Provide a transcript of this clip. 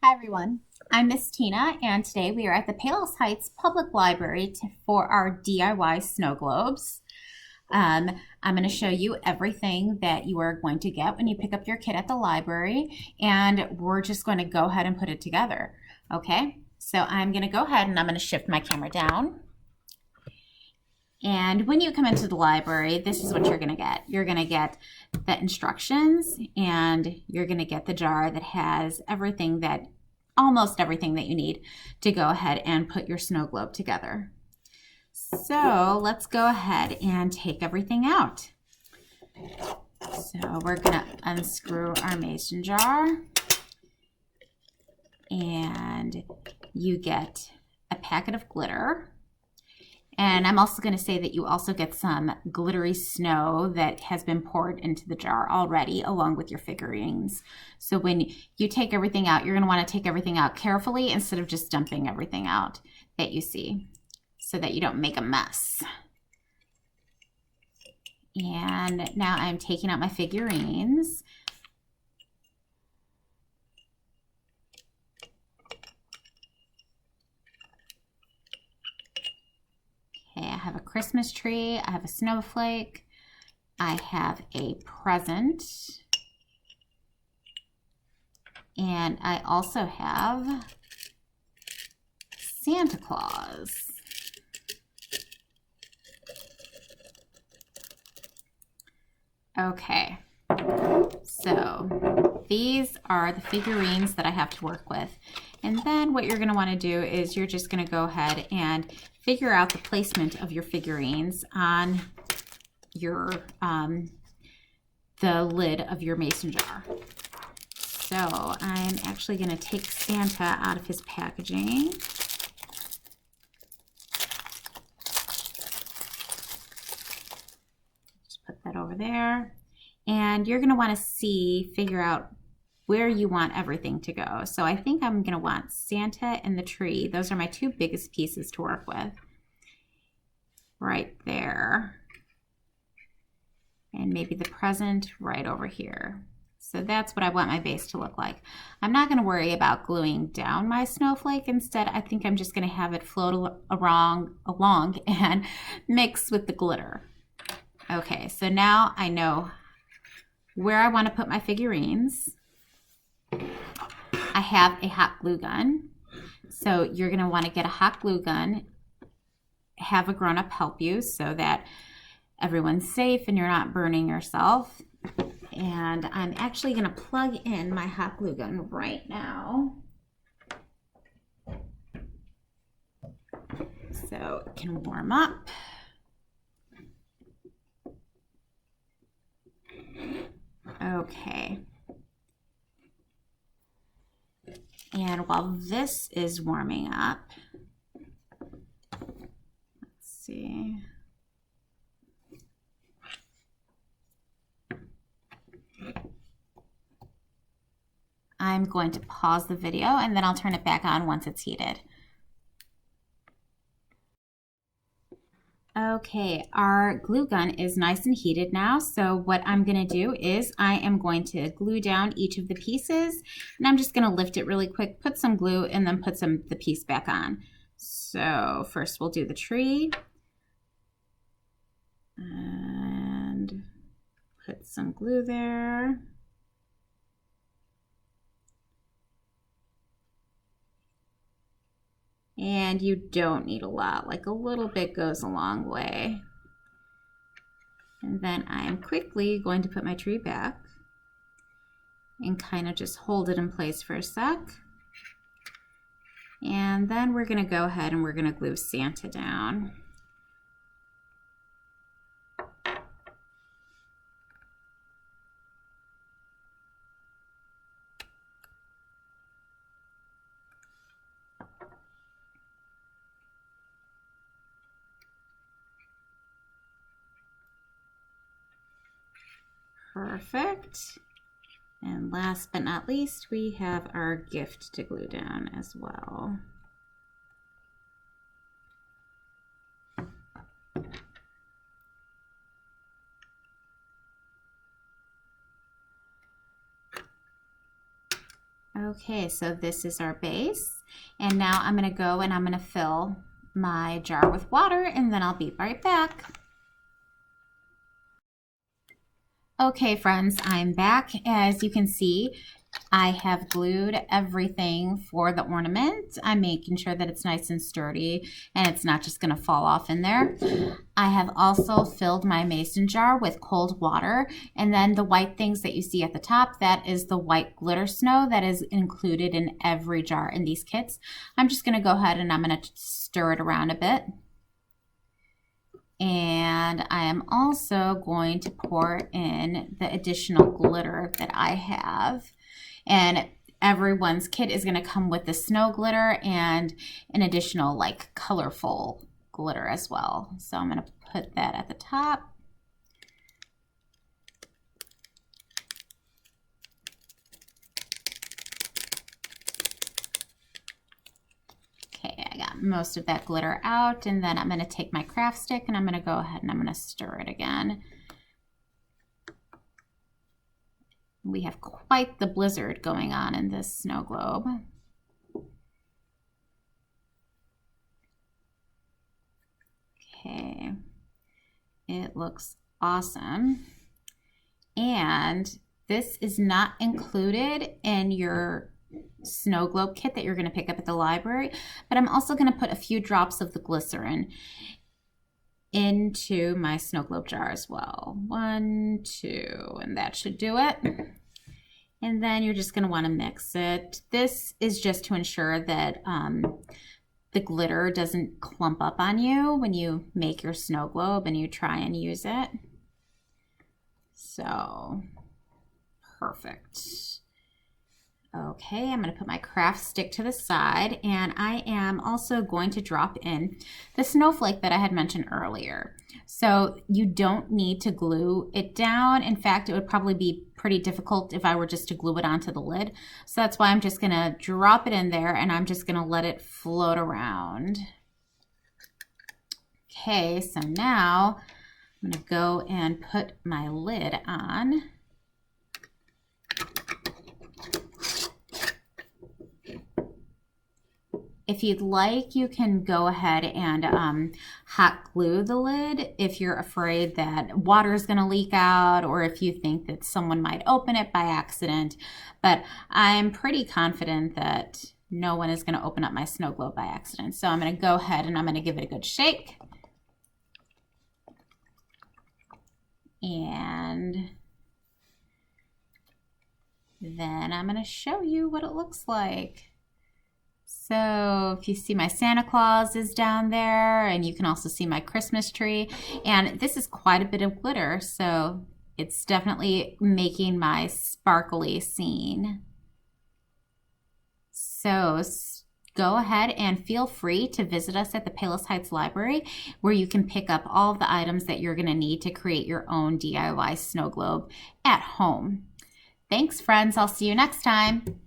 Hi everyone, I'm Miss Tina and today we are at the Palos Heights Public Library for our DIY snow globes. I'm going to show you everything that you are going to get when you pick up your kit at the library, and we're just going to go ahead and put it together. Okay, so I'm going to go ahead and I'm going to shift my camera down. And when you come into the library, this is what you're going to get. You're going to get the instructions, and you're going to get the jar that has almost everything that you need to go ahead and put your snow globe together. So let's go ahead and take everything out. So we're going to unscrew our mason jar, and you get a packet of glitter. And I'm also going to say that you also get some glittery snow that has been poured into the jar already along with your figurines. So when you take everything out, you're going to want to take everything out carefully instead of just dumping everything out that you see so that you don't make a mess. And now I'm taking out my figurines. Okay, I have a Christmas tree, I have a snowflake, I have a present, and I also have Santa Claus. Okay, so these are the figurines that I have to work with. And then what you're going to want to do is you're just going to go ahead and figure out the placement of your figurines on your the lid of your mason jar. So I'm actually going to take Santa out of his packaging. Just put that over there. And you're going to want to figure out where you want everything to go. So I think I'm going to want Santa and the tree. Those are my two biggest pieces to work with. Right there. And maybe the present right over here. So that's what I want my base to look like. I'm not going to worry about gluing down my snowflake. Instead, I think I'm just going to have it float along and mix with the glitter. Okay, so now I know where I want to put my figurines. I have a hot glue gun. So you're going to want to get a hot glue gun, have a grown-up help you so that everyone's safe and you're not burning yourself. And I'm actually going to plug in my hot glue gun right now, so it can warm up. Okay. And while this is warming up, let's see. I'm going to pause the video and then I'll turn it back on once it's heated. Okay, our glue gun is nice and heated now, so what I'm going to do is I am going to glue down each of the pieces, and I'm just going to lift it really quick, put some glue, and then put the piece back on. So first we'll do the tree, and put some glue there. And you don't need a lot, like a little bit goes a long way. And then I'm quickly going to put my tree back and kind of just hold it in place for a sec. And then we're going to go ahead and we're going to glue Santa down. Perfect. And last but not least, we have our gift to glue down as well. Okay, so this is our base. And now I'm going to go and I'm going to fill my jar with water, and then I'll be right back. Okay, friends, I'm back. As you can see, I have glued everything for the ornament. I'm making sure that it's nice and sturdy and it's not just going to fall off in there. I have also filled my mason jar with cold water, and then the white things that you see at the top, that is the white glitter snow that is included in every jar in these kits. I'm just going to go ahead and I'm going to stir it around a bit. And I am also going to pour in the additional glitter that I have. And everyone's kit is going to come with the snow glitter and an additional like colorful glitter as well. So I'm going to put that at the top. I got most of that glitter out, and then I'm going to take my craft stick and I'm going to go ahead and I'm going to stir it again. We have quite the blizzard going on in this snow globe. Okay, it looks awesome. And this is not included in your snow globe kit that you're going to pick up at the library, but I'm also going to put a few drops of the glycerin into my snow globe jar as well. 1, 2, and that should do it. And then you're just going to want to mix it. This is just to ensure that the glitter doesn't clump up on you when you make your snow globe and you try and use it. So, perfect. Okay, I'm going to put my craft stick to the side, and I am also going to drop in the snowflake that I had mentioned earlier. So you don't need to glue it down. In fact, it would probably be pretty difficult if I were just to glue it onto the lid. So that's why I'm just going to drop it in there, and I'm just going to let it float around. Okay, so now I'm going to go and put my lid on. If you'd like, you can go ahead and hot glue the lid if you're afraid that water is going to leak out, or if you think that someone might open it by accident. But I'm pretty confident that no one is going to open up my snow globe by accident. So I'm going to go ahead and I'm going to give it a good shake. And then I'm going to show you what it looks like. So if you see, my Santa Claus is down there, and you can also see my Christmas tree. And this is quite a bit of glitter, so it's definitely making my sparkly scene. So go ahead and feel free to visit us at the Palos Heights Library, where you can pick up all of the items that you're going to need to create your own DIY snow globe at home. Thanks, friends. I'll see you next time.